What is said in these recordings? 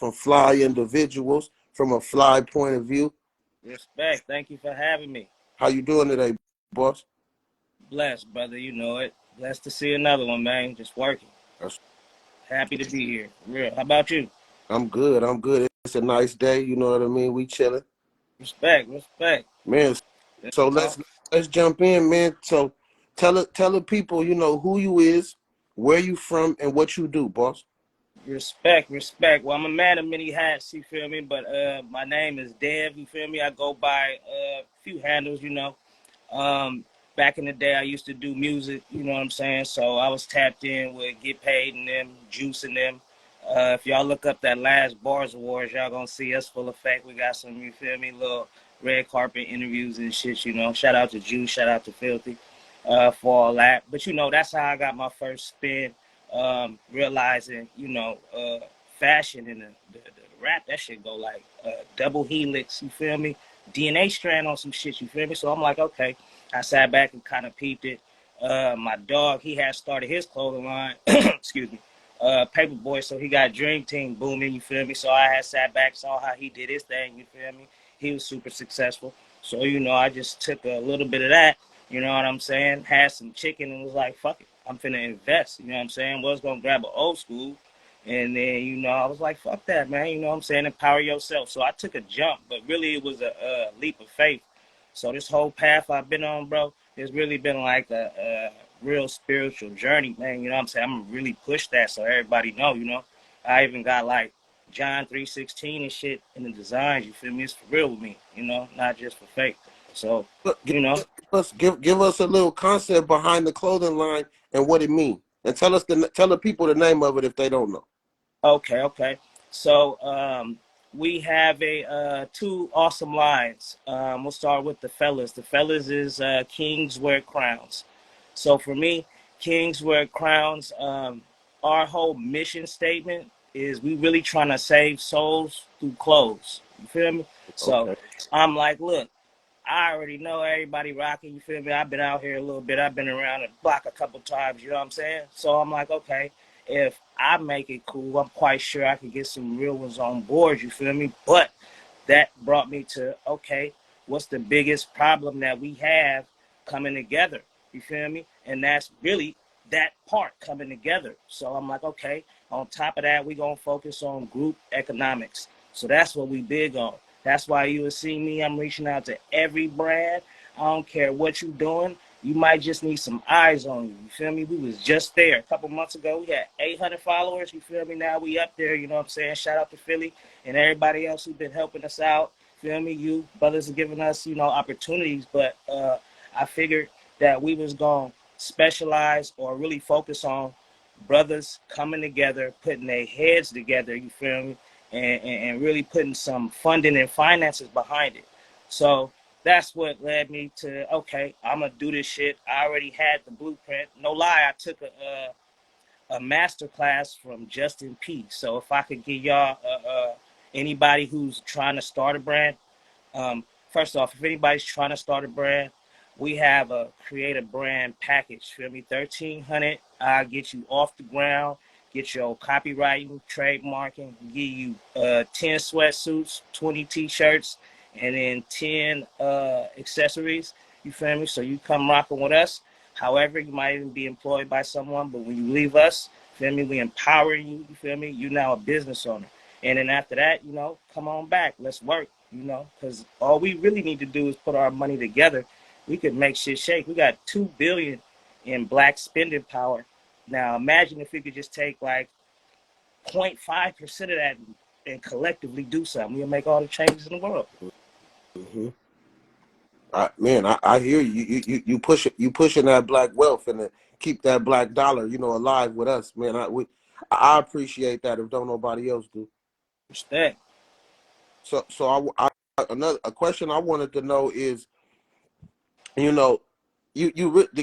from fly individuals, from a fly point of view. Respect. Thank you for having me. How you doing today, boss? Blessed, brother. You know it. Blessed to see another one, man. Just working. That's- Happy to be here. For real. How about you? I'm good. I'm good. It's a nice day. You know what I mean? We chilling, Respect. Respect. man. You So know? let's jump in, man. So tell the people, who you is, where you from, and what you do, boss. Respect. Respect. Well, I'm a man of many hats. You feel me? But my name is Dev. You feel me? I go by a few handles. You know. Um, Back in the day, I used to do music, you know what I'm saying? So I was tapped in with Get Paid and them, Juice and them. If y'all look up that last Bars Awards, y'all gonna see us full effect. We got some, you feel me, little red carpet interviews and shit, you know. Shout out to Juice, shout out to Filthy for all that. But, you know, that's how I got my first spin, realizing, fashion and the rap, that shit go like double helix, you feel me? DNA strand on some shit, you feel me? So I'm like, okay. I sat back and kind of peeped it. My dog, he had started his clothing line, excuse me, Paperboy, so he got Dream Team booming, you feel me? So I had sat back, saw how he did his thing, you feel me? He was super successful. So, I just took a little bit of that, you know what I'm saying? Had some chicken and was like, fuck it, I'm finna invest, you know what I'm saying? Was gonna grab an old school. And then, I was like, fuck that, man, you know what I'm saying? Empower yourself. So I took a jump, but really it was a leap of faith. So this whole path I've been on, bro, it's really been like a real spiritual journey, man. You know what I'm saying? I'm gonna really push that so everybody know, I even got like John 3:16 and shit in the designs, you feel me? It's for real with me, not just for fake. So, Look, you know. give us a little concept behind the clothing line and what it means, and tell the people the name of it if they don't know. Okay. So we have two awesome lines. We'll start with the fellas. The fellas is Kings Wear Crowns. So for me, Kings Wear Crowns, our whole mission statement is we really trying to save souls through clothes. You feel me? So Okay. I'm like, look, I already know everybody rocking, you feel me? I've been out here a little bit. I've been around the block a couple times, you know what I'm saying? So I'm like, okay, if I make it cool, I'm quite sure I can get some real ones on board, you feel me? But that brought me to, okay, what's the biggest problem that we have coming together? You feel me? And that's really that part coming together. So I'm like, okay, on top of that, we're going to focus on group economics. So that's what we big on. That's why you will see me. I'm reaching out to every brand. I don't care what you're doing. You might just need some eyes on you. You feel me? We was just there a couple months ago. We had 800 followers. You feel me? Now we up there. You know what I'm saying? Shout out to Philly and everybody else who's been helping us out. Feel me? You brothers are giving us, opportunities. But I figured that we was going to specialize or really focus on brothers coming together, putting their heads together. You feel me? And really putting some funding and finances behind it. So that's what led me to, okay, I'm going to do this shit. I already had the blueprint. No lie, I took a master class from Justin P. So if I could give y'all anybody who's trying to start a brand, first off, if anybody's trying to start a brand, we have a creative brand package. Feel me? 1,300. I'll get you off the ground, get your copywriting, trademarking, give you 10 sweatsuits, 20 t-shirts, and then 10 accessories. You feel me? So you come rocking with us. However, you might even be employed by someone, but when you leave us, feel me, we empower you. You feel me? You're now a business owner. And then after that, come on back. Let's work, because all we really need to do is put our money together. We could make shit shake. We got $2 billion in black spending power. Now imagine if we could just take like 0.5% of that and collectively do something. We'll make all the changes in the world. Mm-hmm. I hear you. You pushing that black wealth and to keep that black dollar, alive with us, man. I appreciate that. If don't nobody else do. Respect. Another a question I wanted to know is, to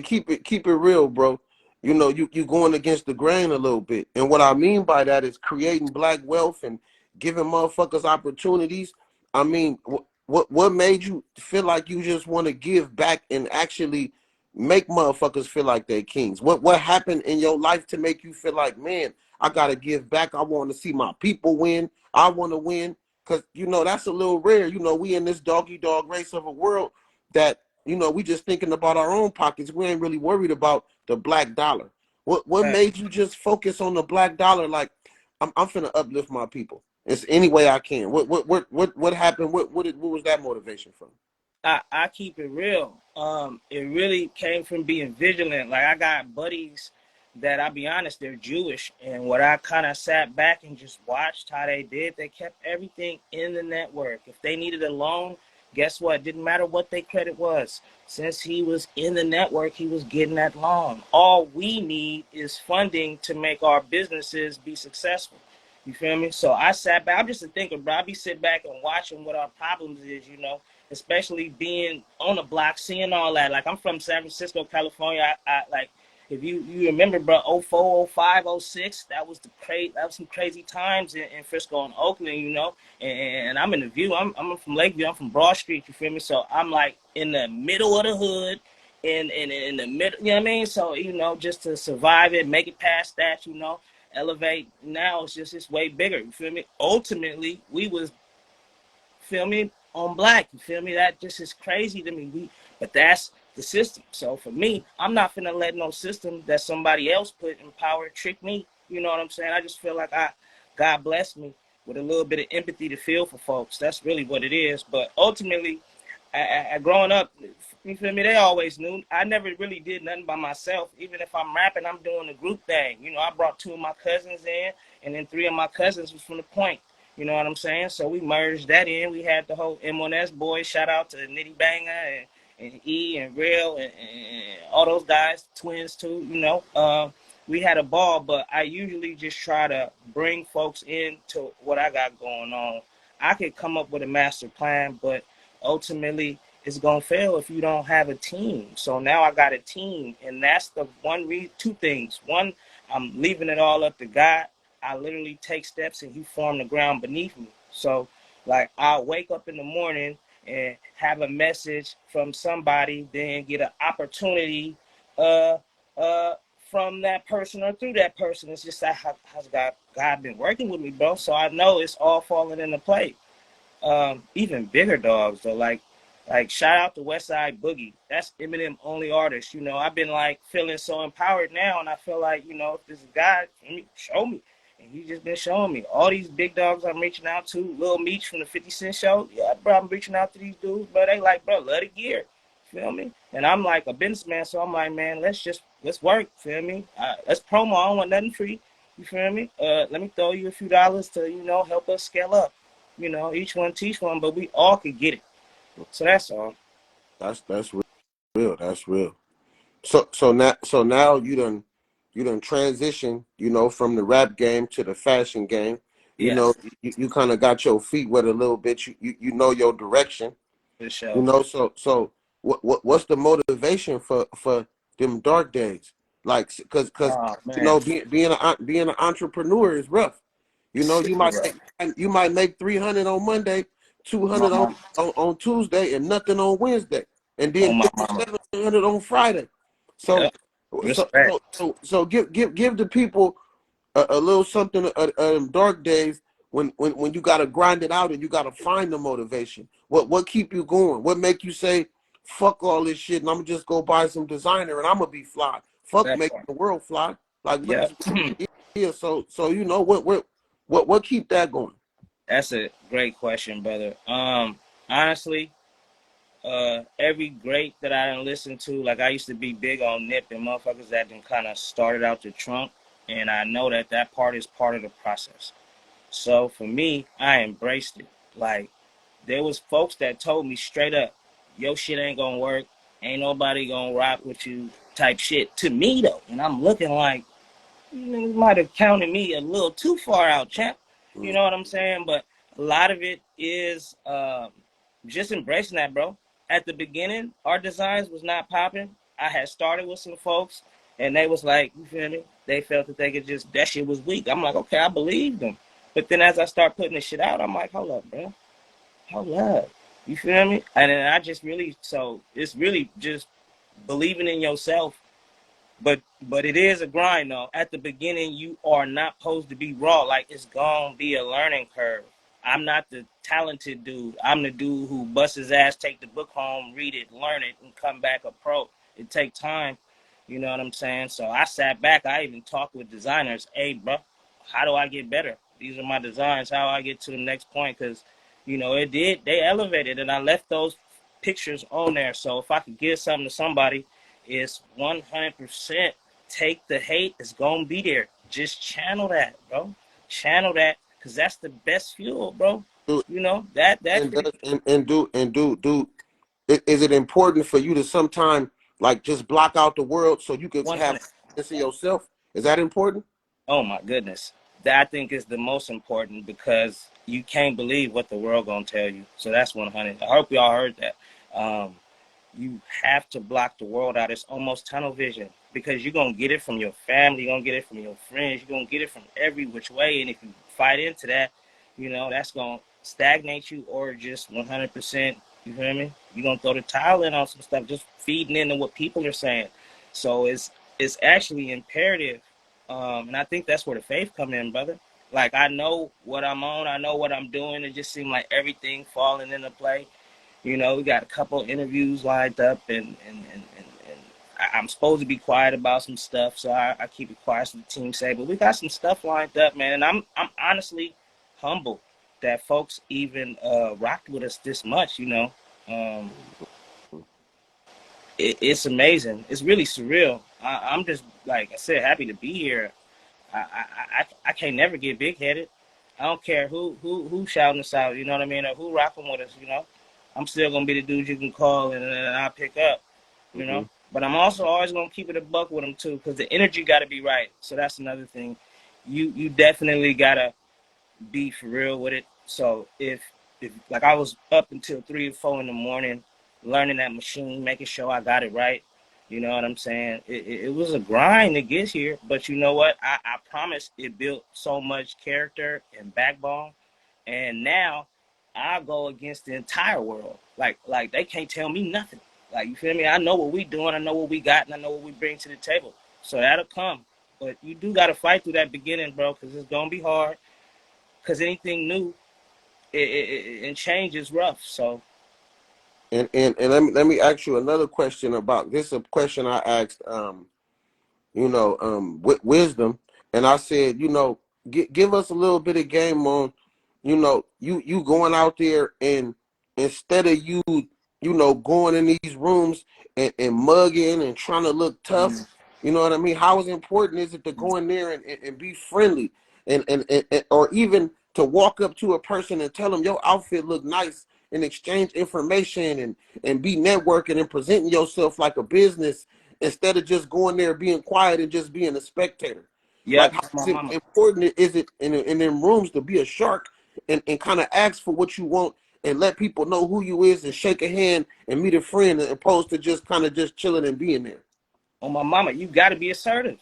keep it real, bro. You going against the grain a little bit, and what I mean by that is creating black wealth and giving motherfuckers opportunities. I mean, what made you feel like you just want to give back and actually make motherfuckers feel like they're kings? What happened in your life to make you feel like, man, I gotta give back. I want to see my people win. I want to win. Cause that's a little rare. We in this doggy dog race of a world that, we just thinking about our own pockets. We ain't really worried about the black dollar. What Right. made you just focus on the black dollar? Like, I'm finna uplift my people. It's any way I can. What happened? What was that motivation from? I keep it real. It really came from being vigilant. Like I got buddies that, I'll be honest, they're Jewish, and what I kind of sat back and just watched how they did. They kept everything in the network. If they needed a loan, guess what? Didn't matter what their credit was. Since he was in the network, he was getting that loan. All we need is funding to make our businesses be successful. You feel me? So I sat back. I'm just a thinker, bro. I be sit back and watching what our problems is, especially being on the block, seeing all that. Like, I'm from San Francisco, California. I like, if you remember, bro, 04, 05, 06, that was some crazy times in Frisco and Oakland, and I'm in the view. I'm from Lakeview. I'm from Broad Street. You feel me? So I'm like in the middle of the hood, in the middle. You know what I mean? So just to survive it, make it past that. Elevate. Now it's way bigger. You feel me? Ultimately, we was, feel me, on black. You feel me? That just is crazy to me. But that's the system. So for me, I'm not finna let no system that somebody else put in power trick me. You know what I'm saying? I just feel like God blessed me with a little bit of empathy to feel for folks. That's really what it is. But ultimately, growing up, you feel me, they always knew. I never really did nothing by myself. Even if I'm rapping, I'm doing the group thing. I brought 2 of my cousins in, and then 3 of my cousins was from the Point. You know what I'm saying? So we merged that in. We had the whole M1S boys. Shout out to Nitty Banger and E and Real and all those guys, twins too. We had a ball, but I usually just try to bring folks into what I got going on. I could come up with a master plan, but ultimately it's gonna fail if you don't have a team. So now I got a team, and that's the one 2 things. One, I'm leaving it all up to God. I literally take steps and he formed the ground beneath me. So like, I'll wake up in the morning and have a message from somebody, then get an opportunity from that person or through that person. It's just that how's God been working with me, bro. So I know it's all falling into play. Even bigger dogs though, like shout out to Westside Boogie. That's Eminem only artist. I've been like feeling so empowered now, and I feel like, if this guy show me, and he just been showing me all these big dogs I'm reaching out to. Lil Meech from the 50 Cent show, yeah, bro, I'm reaching out to these dudes, but they like, bro, love the gear, feel me? And I'm like a businessman, so I'm like, man, let's work, feel me? Let's promo. I don't want nothing free, you feel me? Let me throw you a few dollars to help us scale up. Each one teach one, but we all could get it. So that's all. That's real. That's real. So now you done transition, from the rap game to the fashion game. You know, Yes, you kind of got your feet wet a little bit. You know your direction. for sure. So what's the motivation for them dark days? Like, cause Oh man, being an entrepreneur is rough. You super might rough. make 300 on Monday, 200 My on, mama, on Tuesday, and nothing on Wednesday, and then on my mama. 700 on Friday. So Yep. Respect. give the people a little something dark days when you gotta grind it out and you gotta find the motivation. What keep you going? What make you say, fuck all this shit and I'm gonna just go buy some designer and I'm gonna be fly. Fuck That making part. the world fly. Like Yep. yeah. So what keep that going? That's a great question, brother. Honestly, every great that I done listened to, like I used to be big on Nip and motherfuckers that done kind of started out the trunk, and I know that part is part of the process. So for me, I embraced it. Like, there was folks that told me straight up, your shit ain't gonna work, ain't nobody gonna rock with you type shit to me though. And I'm looking like, you might have counted me a little too far out, champ. You Mm. know what I'm saying? But a lot of it is just embracing that, bro. At the beginning, our designs was not popping. I had started with some folks, and they was like, you feel me? They felt that they could just, that shit was weak. I'm like, okay, I believe them. But then as I start putting this shit out, I'm like, hold up, bro. Hold up. You feel me? And then I just really, so it's really just believing in yourself But it is a grind though. At the beginning, you are not supposed to be raw. Like, it's gonna be a learning curve. I'm not the talented dude. I'm the dude who busts his ass, take the book home, read it, learn it, and come back a pro. It take time. You know what I'm saying? So I sat back. I even talked with designers. Hey, bro, how do I get better? These are my designs. How do I get to the next point? Because, you know, it did. They elevated, and I left those pictures on there. So if I could give something to somebody, it's 100% take the hate. It's going to be there. Just channel that, bro. Channel that, because that's the best fuel, bro. Do, You know, that and could be does and do is it important for you to sometime like just block out the world so you could have 100. confidence in yourself? Is that important? Oh my goodness. That I think is the most important, because you can't believe what the world gonna tell you. So that's 100. I hope y'all heard that. You have to block the world out. It's almost tunnel vision, because you're gonna get it from your family, you're gonna get it from your friends, you're gonna get it from every which way. And if you fight into that, you know, that's gonna stagnate you, or just 100%, you feel me? You're gonna throw the towel in on some stuff, just feeding into what people are saying. So it's actually imperative. And I think that's where the faith come in, brother. Like, I know what I'm on, I know what I'm doing. It just seemed like everything falling into play. You know, we got a couple interviews lined up, and I'm supposed to be quiet about some stuff, so I keep it quiet so the team say. But we got some stuff lined up, man, and I'm honestly humbled that folks even rocked with us this much. You know, um, it's amazing. It's really surreal. I'm just, like I said, happy to be here. I can't never get big headed. I don't care who shouting us out, you know what I mean, or who rocking with us, you know. I'm still gonna be the dude you can call, and I'll pick up, you Mm-hmm. know. But I'm also always gonna keep it a buck with them too, because the energy got to be right. So that's another thing. You definitely gotta be for real with it. So if like I was up until 3 or 4 in the morning, learning that machine, making sure I got it right. You know what I'm saying? It was a grind to get here, but you know what? I promise it built so much character and backbone. And now I go against the entire world. Like they can't tell me nothing. Like, you feel me? I know what we doing, I know what we got, and I know what we bring to the table. So that'll come. But you do gotta fight through that beginning, bro, because it's gonna be hard. Because anything new and change is rough. So And let me ask you another question about this. Is a question I asked wisdom, and I said, give us a little bit of game on, you going out there, and instead of going in these rooms and mugging and trying to look tough, you know what I mean? How important is it to go in there and be friendly, and or even to walk up to a person and tell them your outfit look nice, and exchange information, and be networking and presenting yourself like a business, instead of just going there being quiet and just being a spectator? yeah, Like, how that's my is it mama. important is it in them rooms to be a shark, and kind of ask for what you want, and let people know who you is, and shake a hand and meet a friend, as opposed to just kind of just chilling and being there? On my mama, you got to be assertive.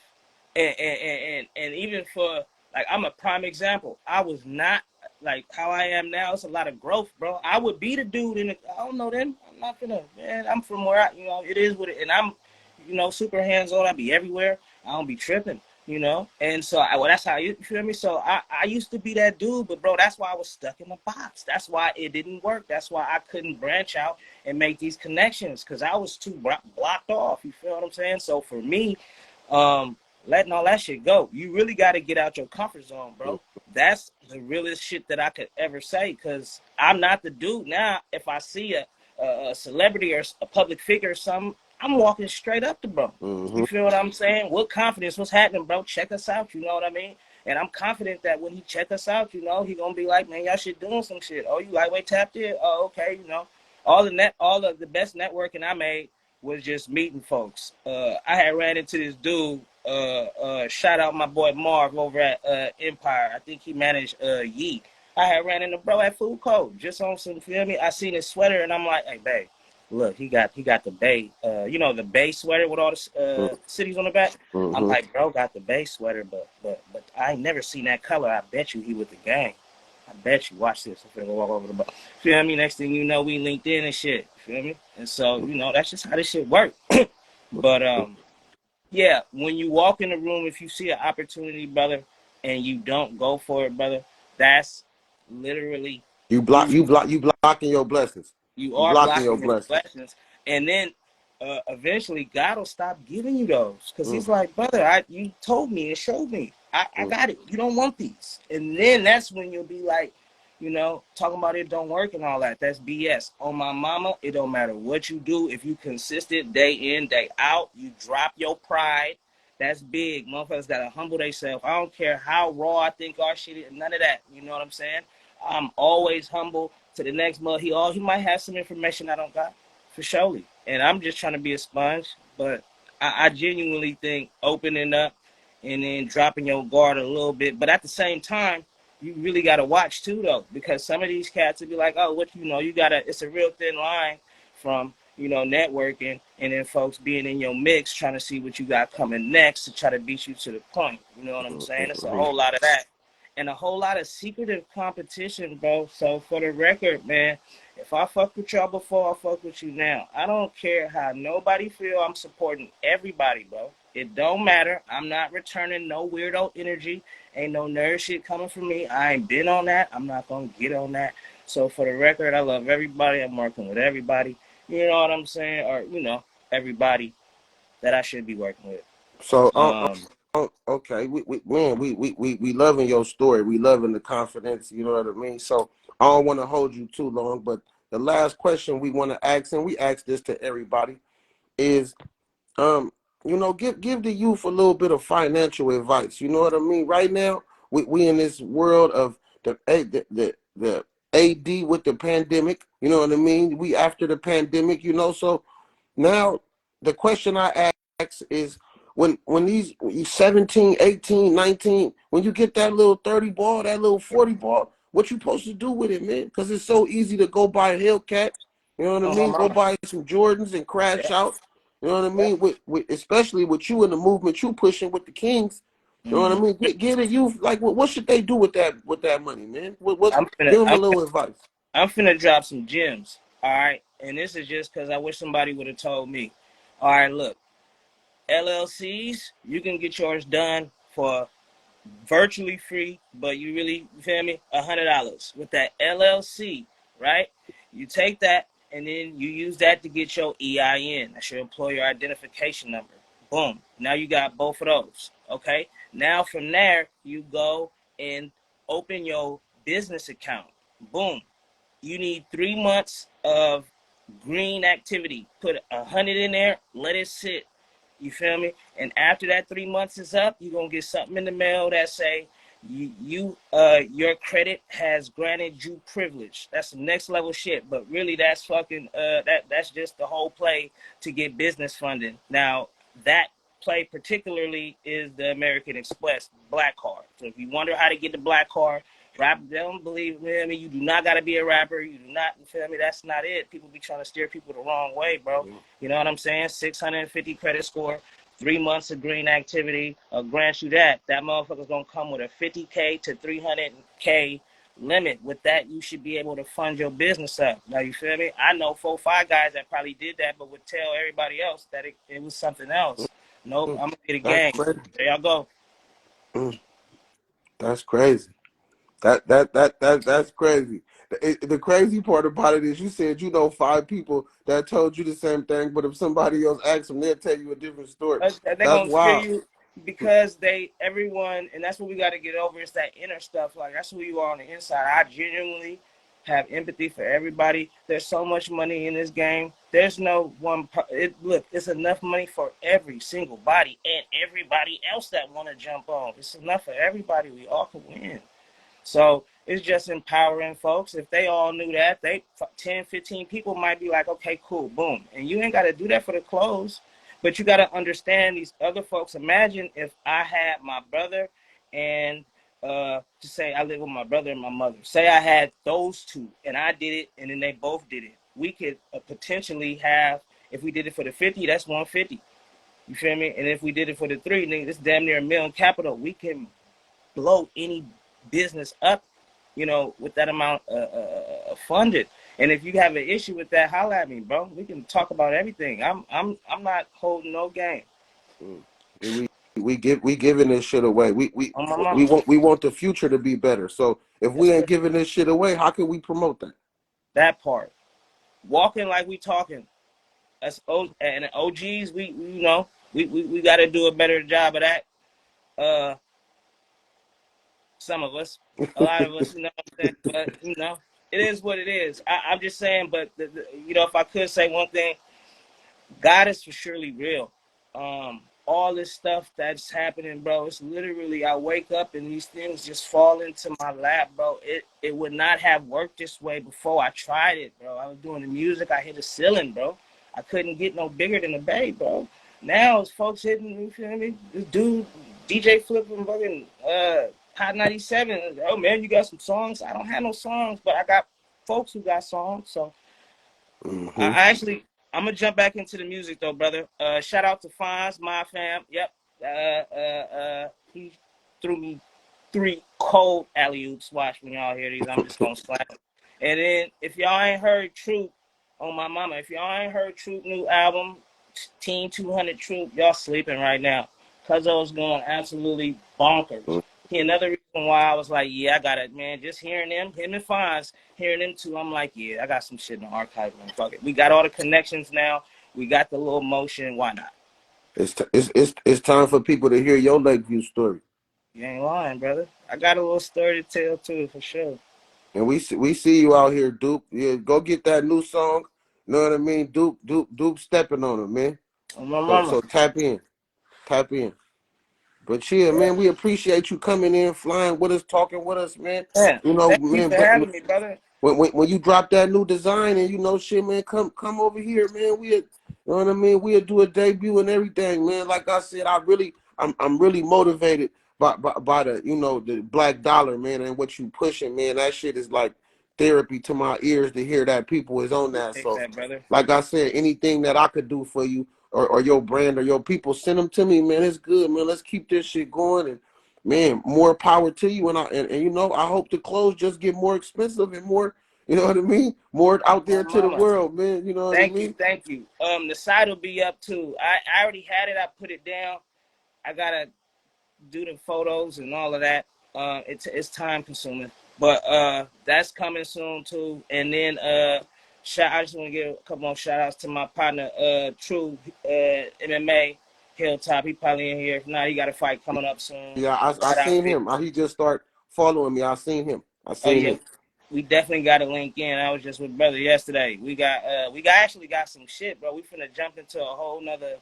And even for, like, I'm a prime example. I was not like how I am now. It's a lot of growth, bro. I would be the dude in the, I don't know them. I'm not gonna, man. I'm from where it is what it, and I'm, super hands on. I be everywhere. I don't be tripping, And so well, that's how you feel me. So I used to be that dude, but bro, that's why I was stuck in the box. That's why it didn't work. That's why I couldn't branch out and make these connections, because I was too blocked off. You feel what I'm saying? So for me, letting all that shit go. You really got to get out your comfort zone, bro. That's the realest shit that I could ever say, because I'm not the dude now. If I see a celebrity or a public figure or something, I'm walking straight up to bro. Mm-hmm. You feel what I'm saying? What confidence? What's happening, bro? Check us out. You know what I mean? And I'm confident that when he check us out, he gonna be like, man, y'all shit doing some shit. Oh, you lightweight tapped in? Oh, okay. All of the best networking I made was just meeting folks. I had ran into this dude. Shout out my boy Marv over at Empire. I think he managed Yeet. I had ran into bro at Food Court just on some, feel me? I seen his sweater and I'm like, hey, babe, look, he got the Bay, the Bay sweater with all the cities on the back. I'm Mm-hmm. like, bro, got the Bay sweater, but I ain't never seen that color. I bet you he with the gang. I bet you. Watch this. I'm finna go walk over the bar. Feel me? Next thing you know, we linked in and shit. Feel me? And so, that's just how this shit work. But Yeah, when you walk in the room, if you see an opportunity, brother, and you don't go for it, brother, that's literally you. You blocking your blessings. You You are blocking your blocking your blessings. blessings, and then eventually God will stop giving you those because Mm, He's like, brother, you told me and showed me. I mm, got it. You don't want these, and then that's when you'll be like, talking about it don't work and all that. That's BS. On my mama, it don't matter what you do. If you consistent day in, day out, you drop your pride. That's big. Motherfuckers gotta humble themselves. I don't care how raw I think our shit is. None of that. You know what I'm saying? I'm always humble to the next month. He might have some information I don't got, for surely. And I'm just trying to be a sponge. But I genuinely think opening up and then dropping your guard a little bit. But at the same time, you really got to watch too, though, because some of these cats will be like, oh, it's a real thin line from, networking and then folks being in your mix trying to see what you got coming next to try to beat you to the point. You know what I'm saying? It's a mm, whole lot of that and a whole lot of secretive competition, bro. So for the record, man, if I fuck with y'all before, I fuck with you now. I don't care how nobody feel. I'm supporting everybody, bro. It don't matter. I'm not returning no weirdo energy. Ain't no nerd shit coming from me. I ain't been on that. I'm not gonna get on that. So for the record, I love everybody. I'm working with everybody. You know what I'm saying? Or everybody that I should be working with. So, Um, okay, we loving your story. We loving the confidence. You know what I mean. So I don't want to hold you too long, but the last question we want to ask, and we ask this to everybody, is um, give the youth a little bit of financial advice. You know what I mean? Right now, we in this world of the AD with the pandemic. You know what I mean? We after the pandemic. So now the question I ask is when these 17, 18, 19, when you get that little 30 ball, that little 40 ball, what you supposed to do with it, man? Because it's so easy to go buy a Hellcat. You know what I oh my mean? Go mama. buy some Jordans and crash Yeah. out. You know what I Yeah. mean? With especially with you and the movement you pushing with the Kings. You know what I Mm-hmm. mean? Get a youth like what should they do with that money, man? What I'm finna, give them a I'm little advice. I'm finna drop some gems. All right, and this is just because I wish somebody would have told me. All right, look, LLCs, you can get yours done for virtually free, but you feel me, $100 with that LLC, right? You take that and then you use that to get your EIN. That's your employer identification number. Boom. Now you got both of those. Okay. Now from there, you go and open your business account. Boom. You need 3 months of green activity. Put 100 in there, let it sit. You feel me? And after that 3 months is up, you're gonna get something in the mail that say your credit has granted you privilege. That's some next level shit. But really that's fucking that's just the whole play to get business funding. Now that play particularly is the American Express black card. So if you wonder how to get the black card, rap, don't believe me. I mean, you do not got to be a rapper. You do not, you feel me? That's not it. People be trying to steer people the wrong way, bro. You know what I'm saying? 650 credit score, 3 months of green activity, grant you that. That motherfucker's going to come with a 50K to 300K limit. With that, you should be able to fund your business up. Now, you feel me? I know 4-5 guys that probably did that, but would tell everybody else that it was something else. Nope, I'm going to get a That's game. crazy. There y'all go. That's crazy. That's crazy. The crazy part about it is you said you know 5 people that told you the same thing, but if somebody else asks them, they'll tell you a different story. They're That's gonna scare wild. you because everyone, and that's what we got to get over. It's that inner stuff. Like that's who you are on the inside. I genuinely have empathy for everybody. There's so much money in this game. There's no one. Look, it's enough money for every single body and everybody else that want to jump on. It's enough for everybody. We all can win. So it's just empowering folks. If they all knew that, 10, 15 people might be like, okay, cool, boom. And you ain't got to do that for the clothes, but you got to understand these other folks. Imagine if I had my brother and to say I live with my brother and my mother. Say I had those two and I did it and then they both did it. We could potentially have, if we did it for the 50, that's 150. You feel me? And if we did it for the 3, nigga, this damn near $1 million capital. We can blow any business up, with that amount funded. And if you have an issue with that, holla at me, bro. We can talk about everything. I'm not holding no game. We giving this shit away. On my mama. We want the future to be better. So if Yes, we sir. ain't giving this shit away, how can we promote that? That part. Walking like we talking. That's and OGs. We you know we got to do a better job of that. Some of us, a lot of us, you know what I'm saying. But you know, it is what it is. I'm just saying. But you know, if I could say one thing, God is for surely real. All this stuff that's happening, bro, it's literally I wake up and these things just fall into my lap, bro. It would not have worked this way before I tried it, bro. I was doing the music, I hit a ceiling, bro. I couldn't get no bigger than the Bay, bro. Now it's folks hitting, you feel me? This dude, DJ flipping fucking Hot 97. Oh man, you got some songs? I don't have no songs, but I got folks who got songs, so I actually, I'm gonna jump back into the music though, brother. Shout out to Fonz, my fam. Yep. He threw me 3 cold alley oops. Watch when y'all hear these. I'm just gonna slap them. And then if y'all ain't heard Troop on my mama, if y'all ain't heard Troop new album, Team 200 Troop, y'all sleeping right now. Cuzzo's going absolutely bonkers. Another reason why I was like, yeah, I got it, man. Just hearing him and Fonz, hearing them two, I'm like, yeah, I got some shit in the archive, man. Fuck it. We got all the connections now. We got the little motion. Why not? It's time for people to hear your Lakeview story. You ain't lying, brother. I got a little story to tell too, for sure. And we see you out here, Duke. Yeah, go get that new song. You know what I mean? Duke stepping on it, man. On my So mama. tap in. But yeah, man, we appreciate you coming in, flying with us, talking with us, man. Yeah. You know, Thank you man, for having me, brother. when you drop that new design and you know shit, man, come over here, man. You know what I mean? We'll do a debut and everything, man. Like I said, I'm really motivated by the, you know, the black dollar, man, and what you pushing, man. That shit is like therapy to my ears to hear that people is on that. Take So that, brother. like I said, anything that I could do for you or your brand or your people, send them to me, man. It's good, man. Let's keep this shit going, and man, more power to you. And you know, I hope the clothes just get more expensive and more, you know what I mean? More out there My to the mama. world, man. You know what I Thank you, mean? thank you. The site will be up too. I already had it. I put it down. I gotta do the photos and all of that. It's time consuming, but that's coming soon too. And then I just want to give a couple more shout outs to my partner, True MMA Hilltop. He probably in here. If not, he got a fight coming up soon. Yeah, I Shout out seen Big. him. He just start following me. I seen him. Oh yeah, we definitely got to link in. I was just with brother yesterday. We actually got some shit, bro. We finna jump into a whole nother.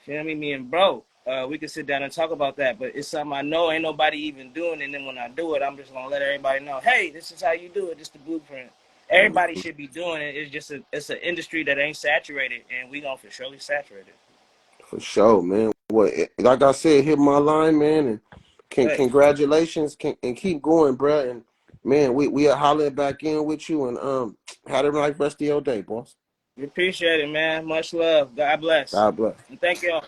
You know what I mean? Me and bro. We could sit down and talk about that, but it's something I know ain't nobody even doing. And then when I do it, I'm just gonna let everybody know, hey, this is how you do it. This is the blueprint. Everybody should be doing it. It's just it's an industry that ain't saturated, and we gonna for surely saturate it. For sure, man. What, like I said, hit my line, man, and Hey, congratulations, and keep going, bro. And man, we are hollering back in with you, and have a nice rest of your day, boss. we appreciate it, man. Much love. God bless, God bless. and thank y'all.